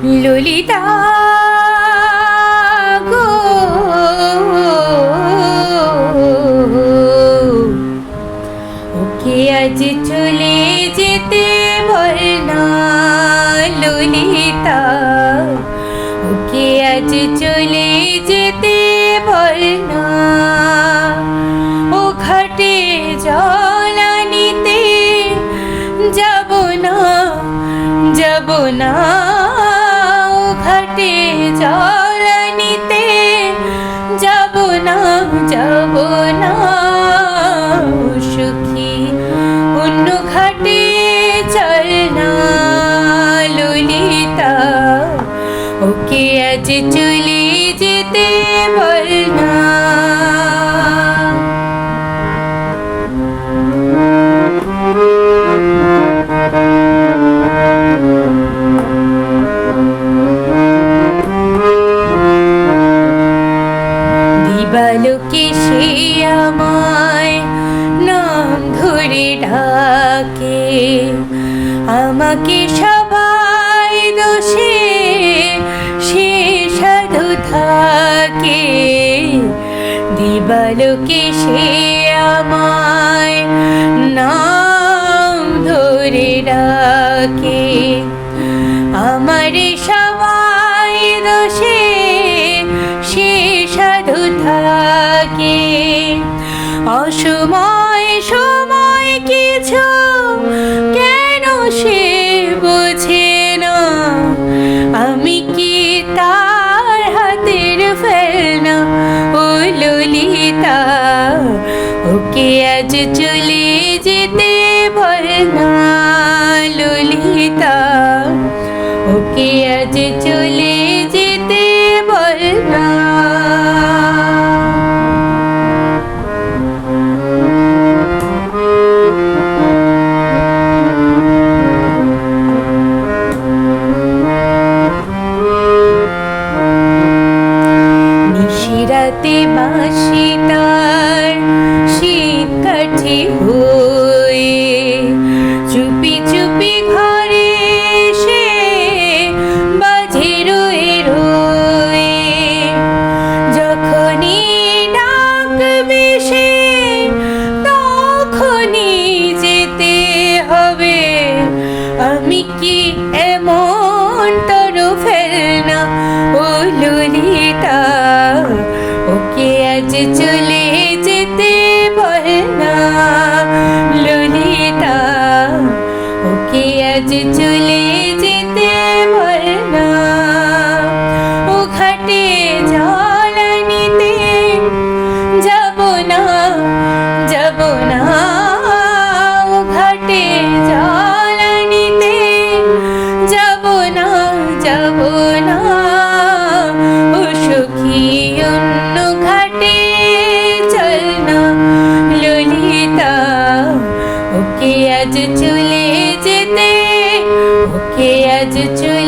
ললিতা গো, ওকে আজ চলে যেতে বল না ললিতা, ওকে আজ চলে যেতে বল না। ও ঘাটে জল আনিতে যাব না, যাব না, ও ঘাটে জল আনিতে যাব না, যাব না। সুখী অন্য ঘাটে চল না ললিতা, ওকে আজ চলে যেতে বল না। দিবালোকে সে আমায় নাম ধরে ডাকে, আমাকে সবাই দোষে সে সাধু থাকে। দিবালোকে সে আমায় নাম ধরে ডাকে, আমারে সবাই দোষে সে সাধু থাকে। অসময় সময় কিছু কেন সে বোঝে না, আমি কি তার হাতের ফেলনা ও ললিতা, ওকে আজ চলে যেতে বল না ললিতা, ওকে আজ চলে যেতে বল না। নিশিরাতে বাঁশি তার শীত কাঠি হয়ে চুপি চুপি ঘরে সে বাজে রয়ে রয়ে। যখনই ডাকবে সে তখনই যেতে হবে, আমি কি এমন তরু ফেলনা ও ললিতা, ওকে আজ চলে যেতে বল না ললিতা, ওকে আজ চলে যেতে বল না। ও ঘাটে জল আনিতে যাব না, যাব না, ও ঘাটে জল আনিতে যাব না, যাব না। ও সখী অন্য ঘাটে চল না ললিতা, ওকে আজ চলে যেতে, ওকে আজ চলে